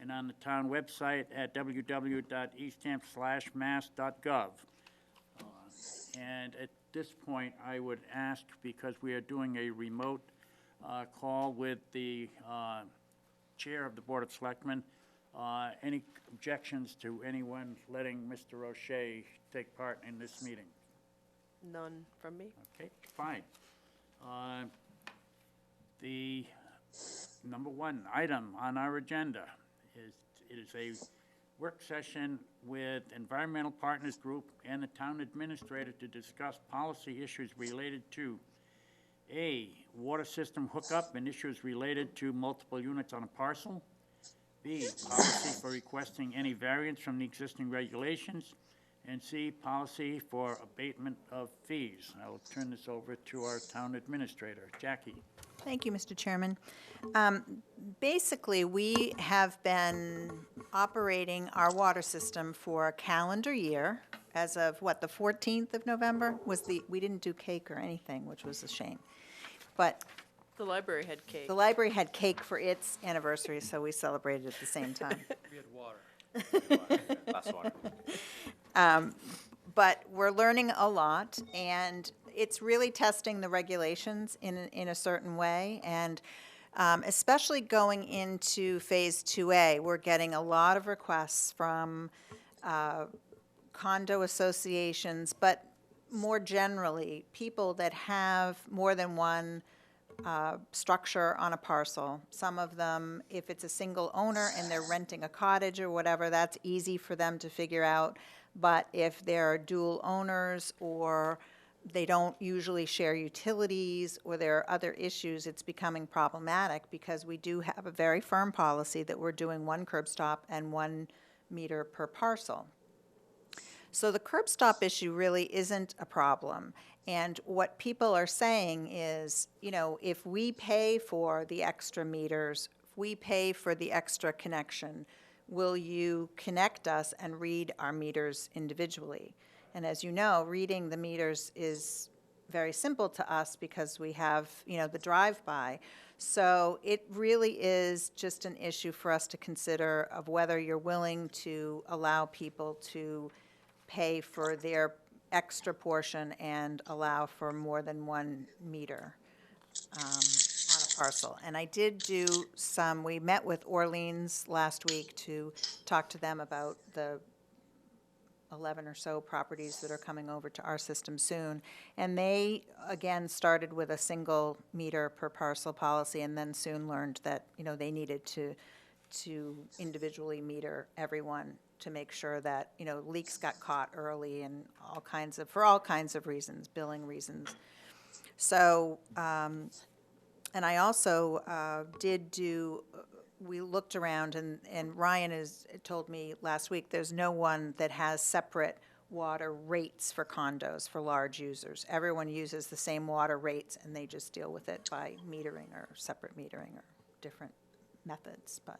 and on the town website at www.eastham/mass.gov. And at this point, I would ask, because we are doing a remote call with the Chair of the Board of Selectmen, any objections to anyone letting Mr. O'Shea take part in this meeting? None from me. Okay, fine. The number one item on our agenda is a work session with Environmental Partners Group and the town administrator to discuss policy issues related to A, water system hookup and issues related to multiple units on a parcel. B, policy for requesting any variance from the existing regulations. And C, policy for abatement of fees. I will turn this over to our town administrator, Jackie. Thank you, Mr. Chairman. Basically, we have been operating our water system for a calendar year as of, what, the 14th of November? We didn't do cake or anything, which was a shame. But The library had cake. the library had cake for its anniversary, so we celebrated at the same time. We had water. Last water. But we're learning a lot, and it's really testing the regulations in a certain way. And especially going into Phase 2A, we're getting a lot of requests from condo associations, but more generally, people that have more than one structure on a parcel. Some of them, if it's a single owner and they're renting a cottage or whatever, that's easy for them to figure out. But if they're dual owners, or they don't usually share utilities, or there are other issues, it's becoming problematic, because we do have a very firm policy that we're doing one curb stop and 1 meter per parcel. So the curb stop issue really isn't a problem. And what people are saying is, you know, if we pay for the extra meters, if we pay for the extra connection, will you connect us and read our meters individually? And as you know, reading the meters is very simple to us because we have, you know, the drive-by. So it really is just an issue for us to consider of whether you're willing to allow people to pay for their extra portion and allow for more than 1 meter on a parcel. And I did do we met with Orleans last week to talk to them about the 11 or so properties that are coming over to our system soon. And they, again, started with a single meter per parcel policy, and then soon learned that, you know, they needed to individually meter everyone to make sure that, you know, leaks got caught early and for all kinds of reasons, billing reasons. So, and I also we looked around, and Ryan has told me last week, there's no one that has separate water rates for condos, for large users. Everyone uses the same water rates, and they just deal with it by metering or separate metering or different methods. But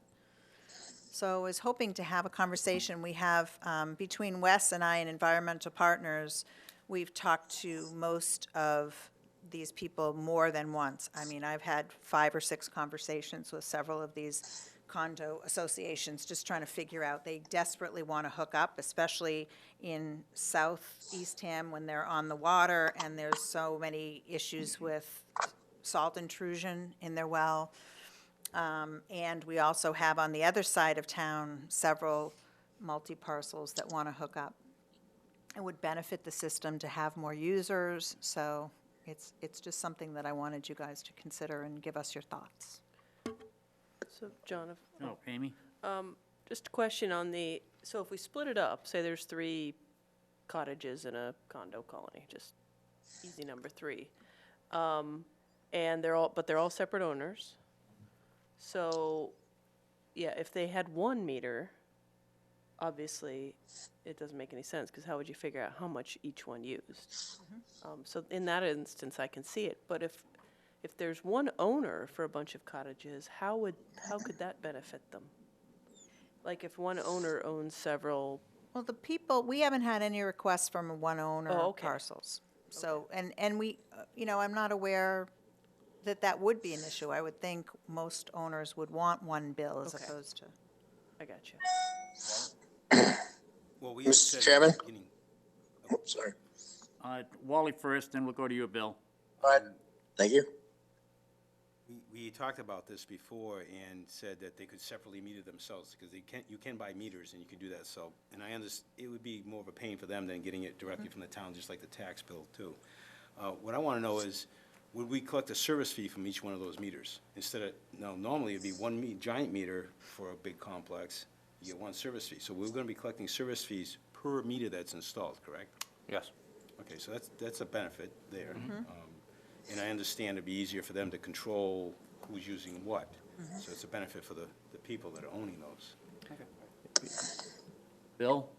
so I was hoping to have a conversation. We have, between Wes and I and Environmental Partners, we've talked to most of these people more than once. I mean, I've had 5 or 6 conversations with several of these condo associations, just trying to figure out, they desperately want to hook up, especially in South Eastham when they're on the water and there's so many issues with salt intrusion in their well. And we also have on the other side of town several multi-parcels that want to hook up. It would benefit the system to have more users, so it's just something that I wanted you guys to consider and give us your thoughts. So, John, No, Amy? just a question on so if we split it up, say there's 3 cottages in a condo colony, just easy number 3. And they're all separate owners. So, yeah, if they had 1 meter, obviously it doesn't make any sense, because how would you figure out how much each one used? So in that instance, I can see it. But if there's one owner for a bunch of cottages, how could that benefit them? Like if one owner owns several. Well, we haven't had any requests from one-owner parcels. So, and we, you know, I'm not aware that would be an issue. I would think most owners would want one bill as opposed to. I got you. Well, we had Mr. said at the Chairman? beginning- Oops, sorry. Wally first, then we'll go to you, Bill. All right, thank you. We talked about this before and said that they could separately meter themselves, because you can buy meters and you can do that, so, and I understand, it would be more of a pain for them than getting it directly from the town, just like the tax bill too. What I wanna know is, would we collect a service fee from each one of those meters? Instead of, no, normally it'd be one giant meter for a big complex, you get one service fee. So we're gonna be collecting service fees per meter that's installed, correct? Yes. Okay, so that's a benefit there. And I understand it'd be easier for them to control who's using what. So it's a benefit for the people that are owning those. Bill?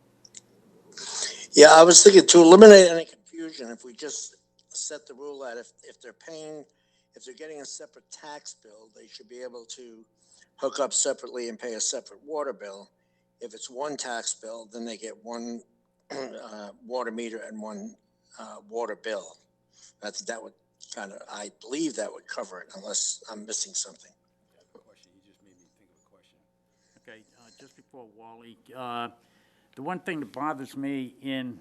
Yeah, I was thinking to eliminate any confusion, if we just set the rule that if they're getting a separate tax bill, they should be able to hook up separately and pay a separate water bill. If it's one tax bill, then they get one water meter and one water bill. That would kind of, I believe that would cover it, unless I'm missing something. Question, you just made me think of a question. Okay, just before Wally, the one thing that bothers me in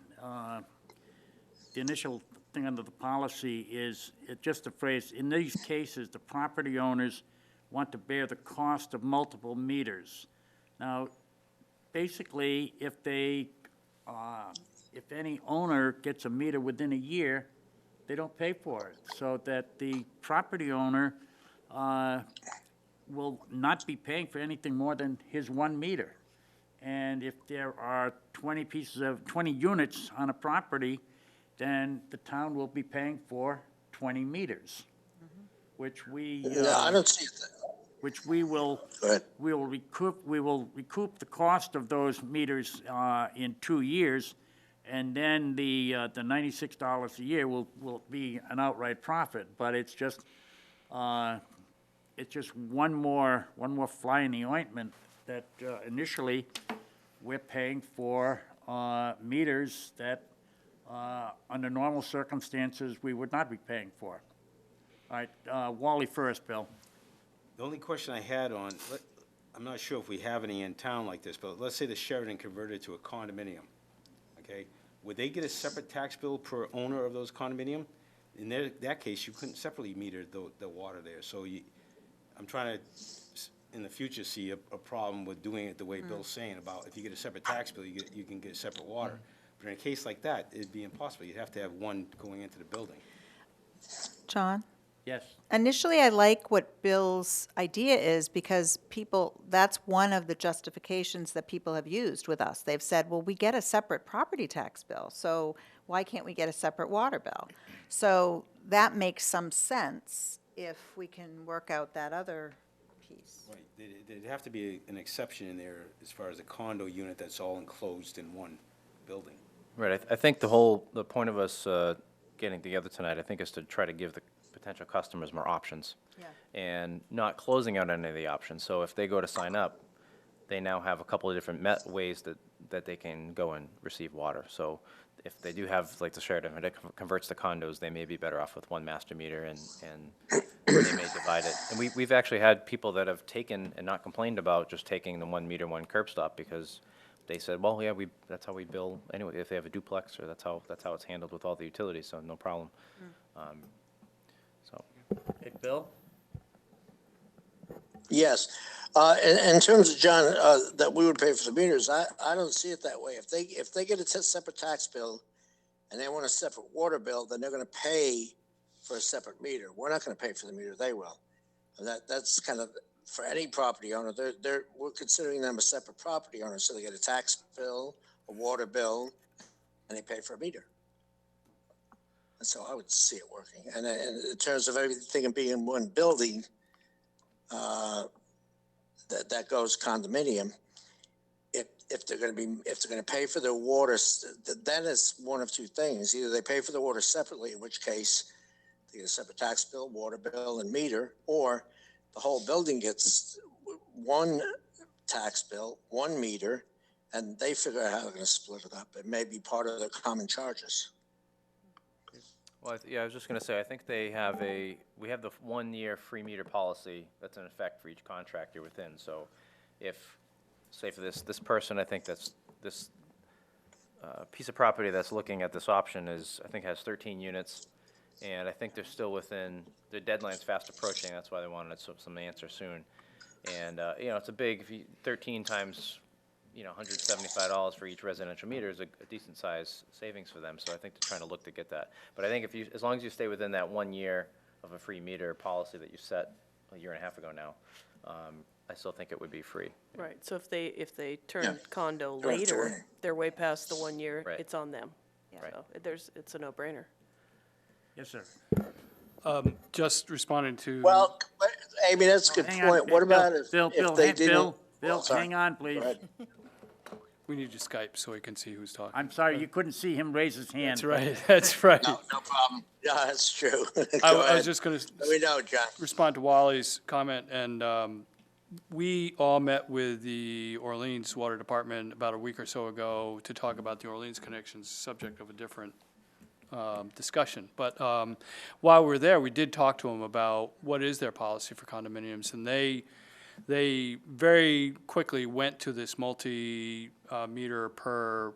the initial thing under the policy is just the phrase, in these cases, the property owners want to bear the cost of multiple meters. Now, basically, if any owner gets a meter within a year, they don't pay for it, so that the property owner will not be paying for anything more than his one meter. And if there are 20 units on a property, then the town will be paying for 20 meters, which we, No, I don't see that. which we will, Go ahead. we will recoup the cost of those meters in 2 years, and then the $96 a year will be an outright profit. But it's just one more fly in the ointment that initially we're paying for meters that under normal circumstances we would not be paying for. All right, Wally first, Bill. The only question I had on, I'm not sure if we have any in town like this, but let's say the Sheridan converted to a condominium, okay? Would they get a separate tax bill per owner of those condominium? In that case, you couldn't separately meter the water there, so I'm trying to, in the future, see a problem with doing it the way Bill's saying about if you get a separate tax bill, you can get separate water. But in a case like that, it'd be impossible. You'd have to have one going into the building. John? Yes. Initially, I like what Bill's idea is because that's one of the justifications that people have used with us. They've said, well, we get a separate property tax bill, so why can't we get a separate water bill? So that makes some sense if we can work out that other piece. Right, there'd have to be an exception in there as far as a condo unit that's all enclosed in one building. Right, I think the point of us getting together tonight, I think, is to try to give the potential customers more options. Yeah. And not closing out any of the options. So if they go to sign up, they now have a couple of different ways that they can go and receive water. So if they do have, like the Sheridan, when it converts to condos, they may be better off with one master meter, and they may divide it. And we've actually had people that have taken and not complained about just taking the 1 meter, 1 curb stop, because they said, well, yeah, that's how we bill anyway, if they have a duplex, or that's how it's handled with all the utilities, so no problem. So, Hey, Bill? Yes. In terms of, John, that we would pay for the meters, I don't see it that way. If they get a separate tax bill and they want a separate water bill, then they're going to pay for a separate meter. We're not going to pay for the meter, they will. And that's kind of, for any property owner, we're considering them a separate property owner, so they get a tax bill, a water bill, and they pay for a meter. And so I would see it working. And in terms of everything being in one building, that goes condominium. If they're going to pay for their water, then it's one of two things. Either they pay for the water separately, in which case they get a separate tax bill, water bill, and meter, or the whole building gets one tax bill, one meter, and they figure out how they're going to split it up. It may be part of their common charges. well, I was just going to say, I think we have the 1 year free meter policy that's in effect for each contract you're within. So if say for this person, I think this piece of property that's looking at this option I think has 13 units, and I think they're still within, the deadline's fast approaching, that's why they wanted some answer soon. And, it's a big, 13 times, $175 for each residential meter is a decent size savings for them, so I think they're trying to look to get that. But I think as long as you stay within that 1 year of a free meter policy that you set a year and a half ago now, I still think it would be free. Right, so if they turn condo Turn later, three. they're way past the 1 year, Right. it's on them. Right. So it's a no-brainer. Yes, sir. Just responding to. Well, Amy, that's a good Hang on, point. What Bill, about if Bill, they hang- didn't? Bill, sorry. hang on, please. Go ahead. We need to Skype so we can see who's talking. I'm sorry, you couldn't see him raise his hand. That's right, that's right. No problem. Yeah, that's true. Go I was ahead. just gonna Let me know, John. respond to Wally's comment, and we all met with the Orleans Water Department about a week or so ago to talk about the Orleans connections, subject of a different discussion. But while we were there, we did talk to them about what is their policy for condominiums, and they very quickly went to this multi-meter per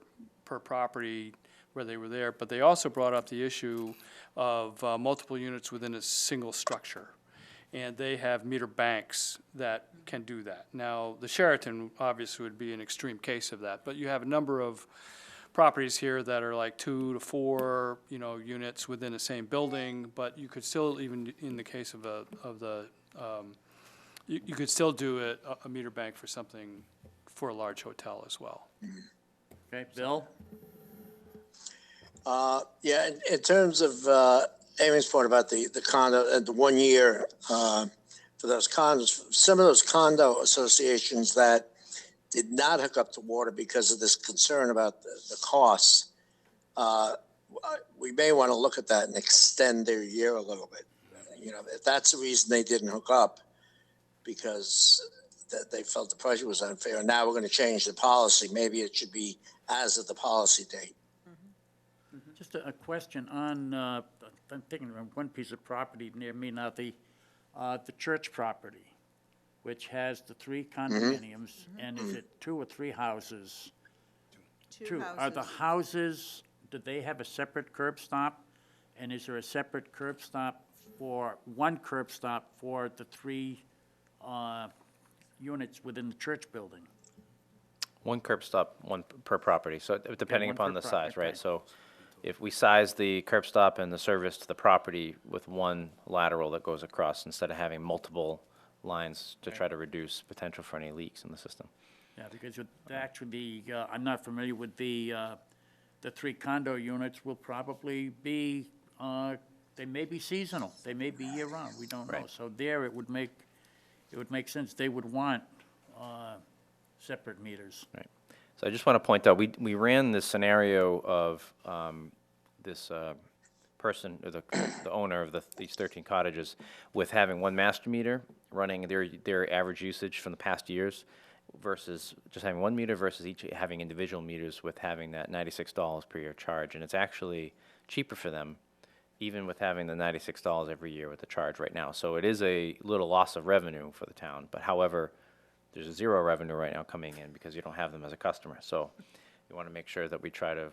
property where they were there, but they also brought up the issue of multiple units within a single structure. And they have meter banks that can do that. Now, the Sheraton obviously would be an extreme case of that, but you have a number of properties here that are like 2 to 4, units within the same building, but you could still, even in the case of you could still do a meter bank for something, for a large hotel as well. Okay, Bill? Yeah, in terms of Amy's point about the condo, the 1 year for those condos, some of those condo associations that did not hook up to water because of this concern about the costs, we may want to look at that and extend their year a little bit. If that's the reason they didn't hook up, because they felt the pressure was unfair, and now we're going to change the policy, maybe it should be as of the policy date. Just a question on, I'm thinking of one piece of property near me now, the church property, which has the 3 condominiums, and is it 2 or 3 houses? Two. Are the houses, do they have a separate curb stop? And is there a separate curb stop one curb stop for the 3 units within the church building? One curb stop, one per property, so depending one upon per the size, property, right? okay. So if we size the curb stop and the service to the property with one lateral that goes across, instead of having multiple lines to try to reduce potential for any leaks in the system. Yeah, because actually, I'm not familiar with the 3 condo units will probably be, they may be seasonal, they may be year-round, we don't know. Right. So there, it would make sense, they would want separate meters. Right. So I just want to point out, we ran this scenario of this person, or the owner of these 13 cottages, with having one master meter running their average usage from the past years, versus just having 1 meter versus each having individual meters with having that $96 per year charge. And it's actually cheaper for them, even with having the $96 every year with the charge right now. So it is a little loss of revenue for the town, but however, there's 0 revenue right now coming in because you don't have them as a customer. So you want to make sure that we try to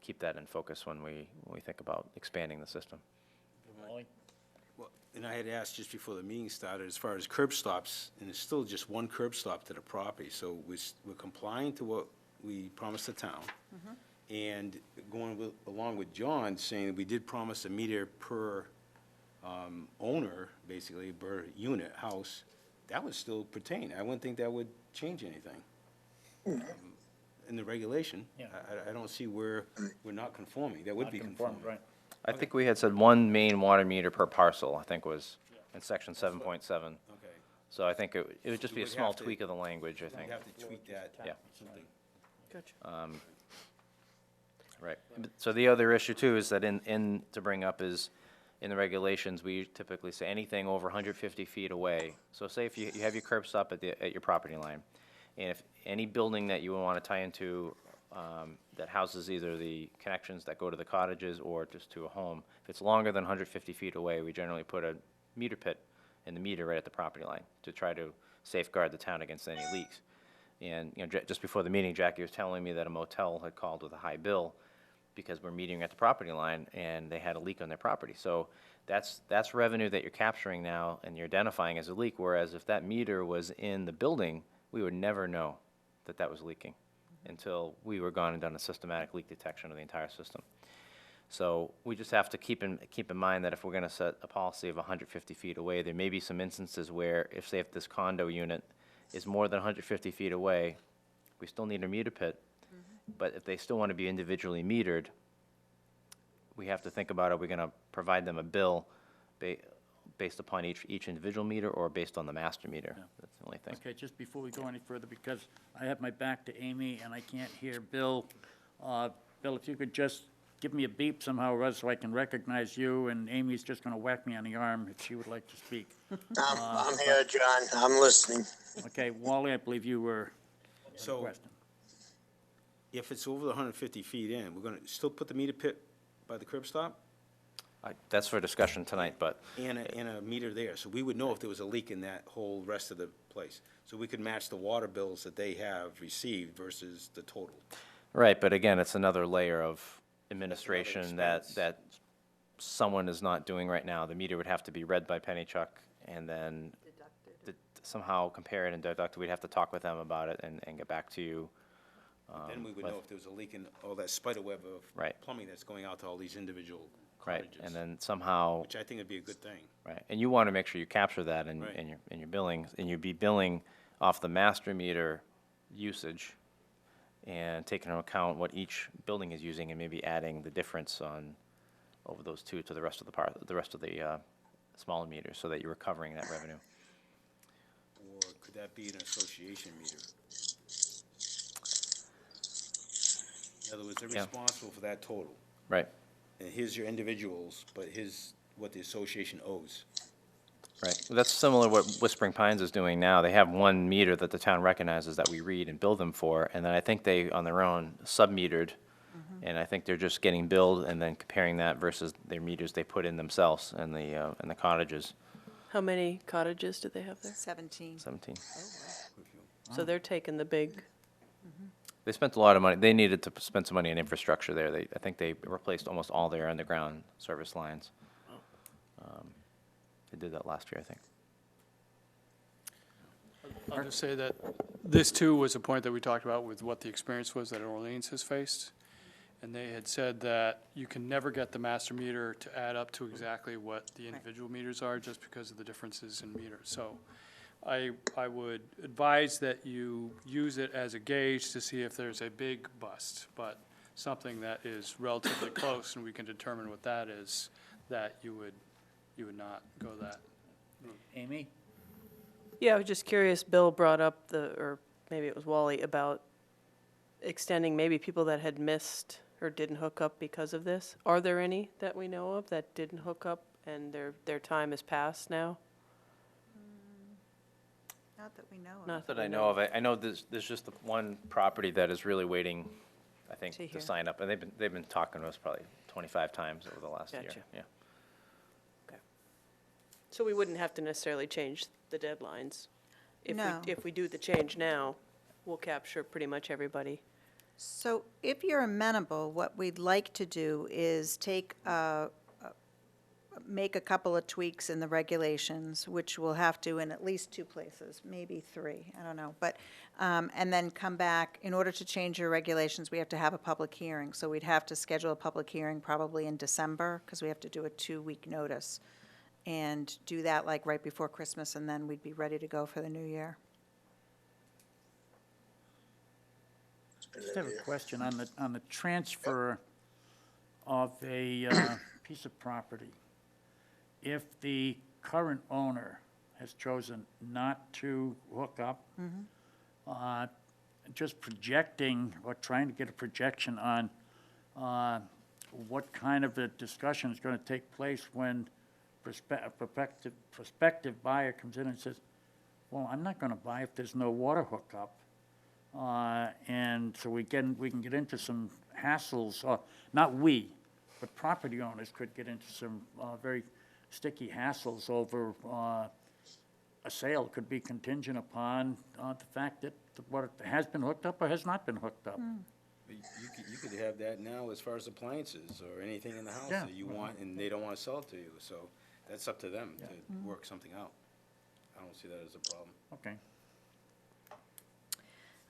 keep that in focus when we think about expanding the system. Well, and I had asked just before the meeting started, as far as curb stops, and it's still just 1 curb stop to the property. So we're complying to what we promised the town. And along with John saying that we did promise a meter per owner, basically, per unit, house, that would still pertain. I wouldn't think that would change anything. In the regulation, Yeah. I don't see where we're not conforming. That would be conforming. Right. I think we had said 1 main water meter per parcel, I think was in section 7.7. Okay. So I think it would just be a would small have to- tweak of the language, I We think. have to tweak that. Yeah. Gotcha. Right. So the other issue too is that to bring up is, in the regulations, we typically say anything over 150 feet away. So say if you have your curb stop at your property line, and if any building that you want to tie into that houses either the connections that go to the cottages or just to a home, if it's longer than 150 feet away, we generally put a meter pit in the meter right at the property line to try to safeguard the town against any leaks. And, just before the meeting, Jackie was telling me that a motel had called with a high bill because we're meeting at the property line and they had a leak on their property. So that's revenue that you're capturing now and you're identifying as a leak, whereas if that meter was in the building, we would never know that that was leaking until we were gone and done a systematic leak detection of the entire system. So we just have to keep in mind that if we're gonna set a policy of 150 feet away, there may be some instances where if this condo unit is more than 150 feet away, we still need a meter pit. But if they still want to be individually metered, we have to think about, are we going to provide them a bill based upon each individual meter or based on the master meter? That's the only thing. Okay, just before we go any further, because I have my back to Amy and I can't hear Bill. Bill, if you could just give me a beep somehow, Russ, so I can recognize you, and Amy's just gonna whack me on the arm if she would like to speak. I'm here, John. I'm listening. Okay, Wally, I believe you were So requesting. if it's over the 150 feet in, we're gonna still put the meter pit by the curb stop That's for discussion tonight, but and a meter there. So we would know if there was a leak in that whole rest of the place. So we could match the water bills that they have received versus the total. right, but again, it's another layer of administration expense. that someone is not doing right now. The meter would have to be read by Pennychuck and then somehow compare it and deduct it. We'd have to talk with them about it and get back to you. Then we would but- know if there was a leak in all that spider web of Right. plumbing that's going out to all these individual Right, cottages. and then somehow, Which I think would be a good thing. right, and you want to make sure you capture that Right. in your billing, and you'd be billing off the master meter usage and taking into account what each building is using and maybe adding the difference over those two to the rest of the smaller meters, so that you're recovering that revenue. Or could that be an association meter? In other words, they're Yeah. responsible for that total. Right, And here's your individuals, but here's what the association owes. right. Well, that's similar to what Whispering Pines is doing now. They have one meter that the town recognizes that we read and bill them for, and then I think they, on their own, sub-metered, and I think they're just getting billed and then comparing that versus their meters they put in themselves in the cottages, How many cottages do they have there? 17. 17. So they're taking the big, They spent a lot of money. They needed to spend some money on infrastructure there. I think they replaced almost all their underground service lines. They did that last year, I think. I'll just say that this too was a point that we talked about with what the experience was that Orleans has faced. And they had said that you can never get the master meter to add up to exactly what the individual meters are just because of the differences in meters. So I would advise that you use it as a gauge to see if there's a big bust, but something that is relatively close and we can determine what that is, that you would not go that. Amy? yeah, I was just curious, Bill brought up or maybe it was Wally, about extending maybe people that had missed or didn't hook up because of this. Are there any that we know of that didn't hook up and their time has passed now? Not that we know of. Not That we I know of. I know there's just the one property that is really waiting, I think, To to hear. sign up. And they've been talking to us probably 25 times over the last year. Gotcha. Yeah. So we wouldn't have to necessarily change the deadlines. No. If we do the change now, we'll capture pretty much everybody. So if you're amenable, what we'd like to do is make a couple of tweaks in the regulations, which we'll have to in at least 2 places, maybe 3, I don't know. But, and then come back, in order to change your regulations, we have to have a public hearing. So we'd have to schedule a public hearing probably in December, because we have to do a 2-week notice. And do that like right before Christmas, and then we'd be ready to go for the new year. Just have a question on the transfer of a piece of property. If the current owner has chosen not to hook up, just projecting or trying to get a projection on what kind of a discussion is going to take place when a prospective buyer comes in and says, well, I'm not going to buy if there's no water hookup. And so we can get into some hassles, not we, but property owners could get into some very sticky hassles over a sale could be contingent upon the fact that the water has been hooked up or has not been hooked up. You could have that now as far as appliances or anything in the house Yeah. that you want, and they don't wanna sell it to you, so that's up to them to work something out. I don't see that as a problem. Okay.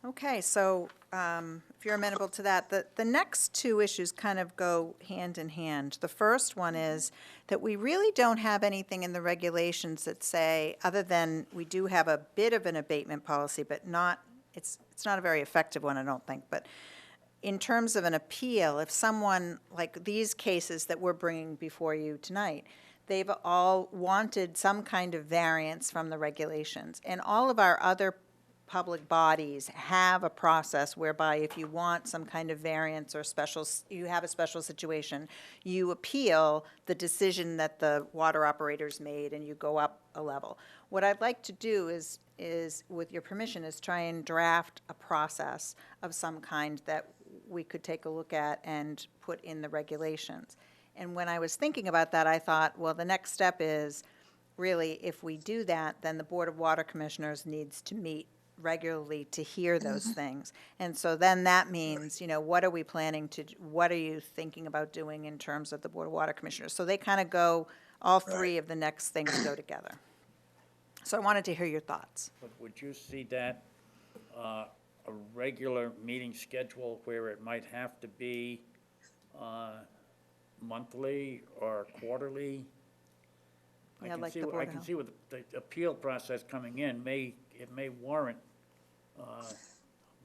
Okay, so if you're amenable to that, the next two issues kind of go hand in hand. The first one is that we really don't have anything in the regulations that say, other than we do have a bit of an abatement policy, but not, it's not a very effective one, I don't think, but in terms of an appeal, if someone, like these cases that we're bringing before you tonight, they've all wanted some kind of variance from the regulations. And all of our other public bodies have a process whereby if you want some kind of variance or you have a special situation, you appeal the decision that the water operators made and you go up a level. What I'd like to do is with your permission, is try and draft a process of some kind that we could take a look at and put in the regulations. And when I was thinking about that, I thought, well, the next step is, really, if we do that, then the Board of Water Commissioners needs to meet regularly to hear those things. And so then that means, what are we planning to, what are you thinking about doing in terms of the Board of Water Commissioners? So they kind of go, all three of the next things go together. So I wanted to hear your thoughts. But would you see that a regular meeting schedule where it might have to be monthly or quarterly? Yeah, like the I Board of can Health. see with the appeal process coming in, it may warrant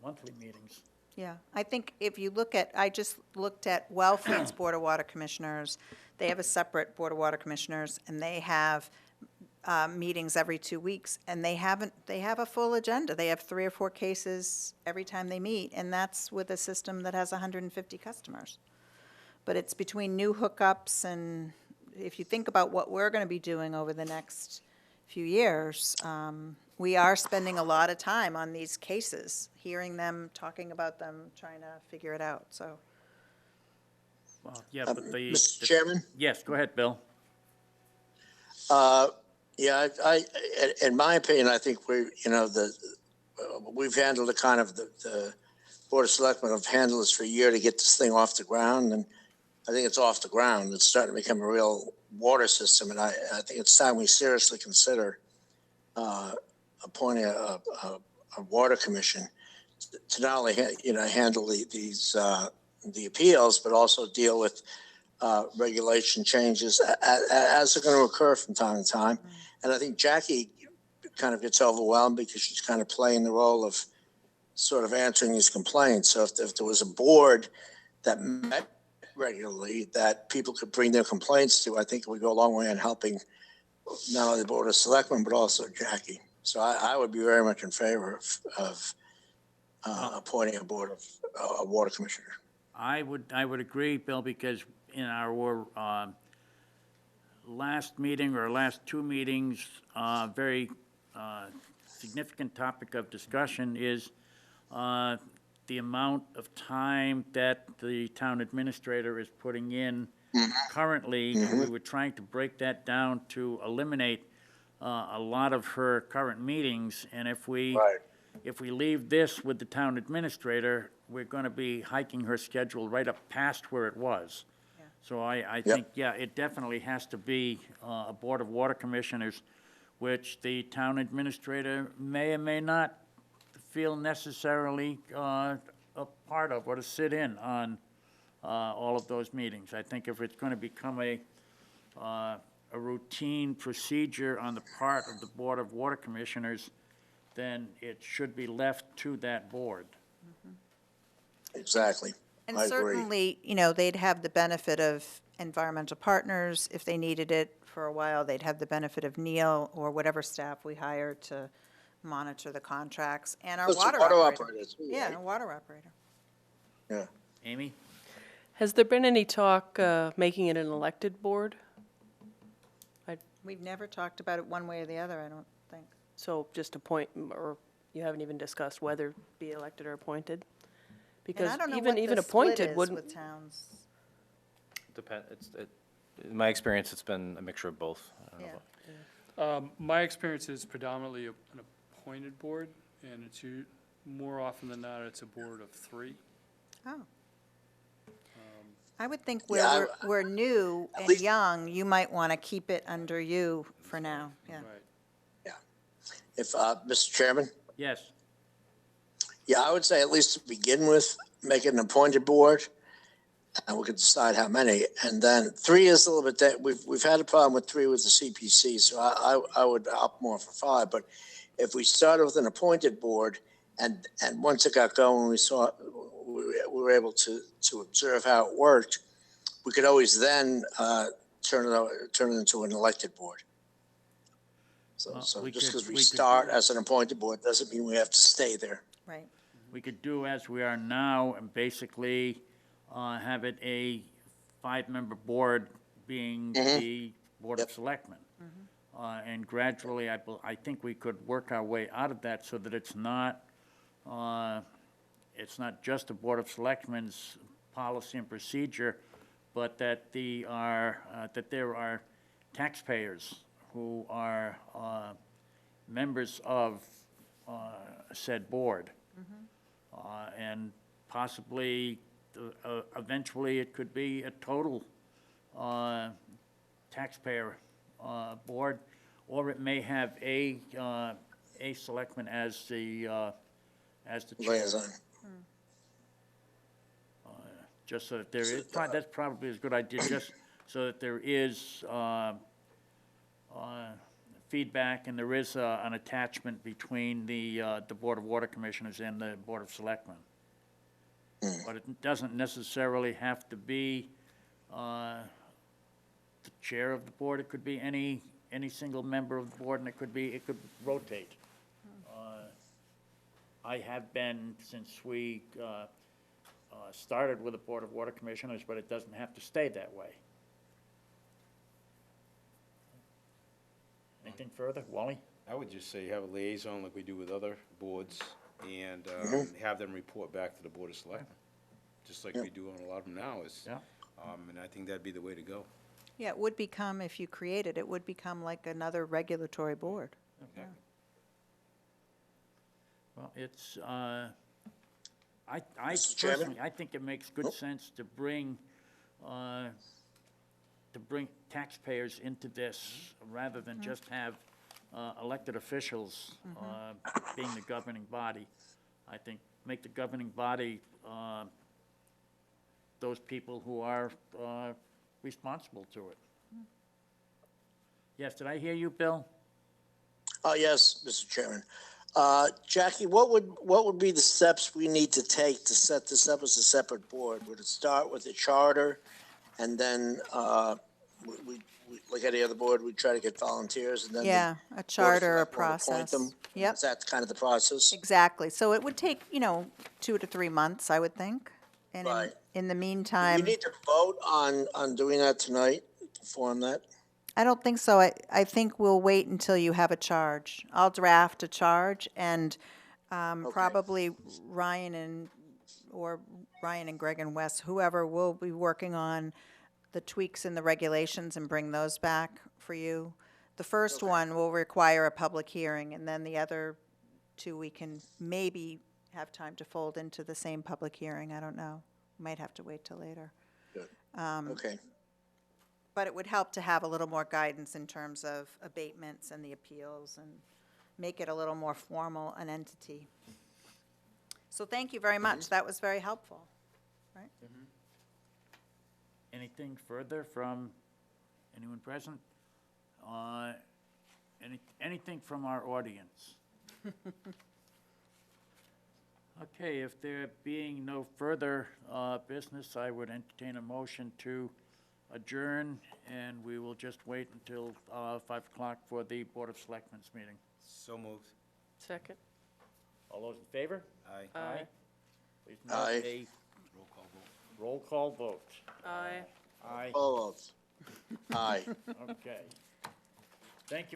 monthly meetings. Yeah, I think if you look at, I just looked at Wellfleet's Board of Water Commissioners. They have a separate Board of Water Commissioners, and they have meetings every 2 weeks, and they have a full agenda. They have 3 or 4 cases every time they meet, and that's with a system that has 150 customers. But it's between new hookups, and if you think about what we're going to be doing over the next few years, we are spending a lot of time on these cases, hearing them, talking about them, trying to figure it out, so. Well, yeah, but Mr. Chairman? Yes, go ahead, Bill. Yeah, in my opinion, I think we've handled the Board of Selectmen have handled this for a year to get this thing off the ground, and I think it's off the ground. It's starting to become a real water system, and I think it's time we seriously consider appointing a water commission to not only handle the appeals, but also deal with regulation changes as they're going to occur from time to time. And I think Jackie kind of gets overwhelmed because she's kind of playing the role of sort of answering these complaints. So if there was a board that met regularly that people could bring their complaints to, I think it would go a long way in helping not only the Board of Selectmen, but also Jackie. So I would be very much in favor of appointing a water commissioner. I would agree, Bill, because in our last meeting or last 2 meetings, very significant topic of discussion is the amount of time that the town administrator is putting in currently. We were trying to break that down to eliminate a lot of her current meetings, and if we leave this with the town administrator, we're going to be hiking her schedule right up past where it was. So I think, yeah, it definitely has to be a Board of Water Commissioners, which the town administrator may or may not feel necessarily a part of or to sit in on all of those meetings. I think if it's going to become a routine procedure on the part of the Board of Water Commissioners, then it should be left to that board. Exactly. And I agree. certainly, they'd have the benefit of environmental partners. If they needed it for a while, they'd have the benefit of Neil or whatever staff we hire to monitor the contracts, and our Plus the water water operator. operator, too, Yeah, right? and a water operator. Yeah. Amy? Has there been any talk making it an elected board? We've never talked about it one way or the other, I don't think. So just appoint, or you haven't even discussed whether be elected or appointed? And Because I don't know even what even the split appointed is wouldn't. with towns. In my experience, it's been a mixture of both. I don't know Yeah. about- My experience is predominantly an appointed board, and it's more often than not, it's a board of 3. Oh. I would think Yeah, where we're new and least- young, you might want to keep it under you for now, yeah. Right. If, Mr. Chairman? Yes, Yeah, I would say at least to begin with, make it an appointed board, and we could decide how many. And then 3 is a little bit, we've had a problem with 3 with the CPC, so I would opt more for 5. But if we started with an appointed board, and once it got going, we were able to observe how it worked, we could always then turn it into an elected board. Well, So we just could- because we we could start do- as an appointed board doesn't mean we have to stay there. Right. we could do as we are now and basically have it a 5-member board being the Board of Yep. Selectmen. And gradually, I think we could work our way out of that so that it's not just a Board of Selectmen's policy and procedure, but that there are taxpayers who are members of said board. And possibly, eventually, it could be a total taxpayer board, or it may have a selectman as the chair. Liaison. Just so that there is, that's probably a good idea, just so that there is feedback and there is an attachment between the Board of Water Commissioners and the Board of Selectmen. But it doesn't necessarily have to be the chair of the board. It could be any single member of the board, and it could rotate. I have been since we started with the Board of Water Commissioners, but it doesn't have to stay that way. Anything further, Wally? I would just say have a liaison like we do with other boards, and have them report back to the Board of Selectmen, just like we do on a lot of them now is. Yeah. And I think that'd be the way to go. Yeah, it would become, if you create it, it would become like another regulatory board. Well, it's, I Mr. Chairman? personally, I think it makes good sense to bring taxpayers into this, rather than just have elected officials being the governing body. I think make the governing body those people who are responsible to it. Yes, did I hear you, Bill? Oh, yes, Mr. Chairman. Jackie, what would be the steps we need to take to set this up as a separate board? Would it start with a charter, and then we like any other board, we try to get volunteers, and then Yeah, a the Board of charter, a Selectmen would appoint process. them? Yep, Is that kind of the process? exactly. So it would take, 2 to 3 months, I would think. And Right. in the Do we meantime, need to vote on doing that tonight, to form that? I don't think so. I think we'll wait until you have a charge. I'll draft a charge, and probably Ryan and Greg and Wes, whoever, will be working on the tweaks in the regulations and bring those back for you. The first one will require a public hearing, and then the other 2 we can maybe have time to fold into the same public hearing. I don't know. Might have to wait till later. Good. Okay. But it would help to have a little more guidance in terms of abatements and the appeals, and make it a little more formal, an entity. So thank you very much. That was very helpful. Right? Anything further from anyone present? Anything from our audience? Okay, if there being no further business, I would entertain a motion to adjourn, and we will just wait until 5 o'clock for the Board of Selectmen's meeting. So moved. Second? All those in favor? Aye. Aye. Please note Aye. a Roll call vote. roll call vote. Aye. Aye, All votes. Aye. okay. Thank you.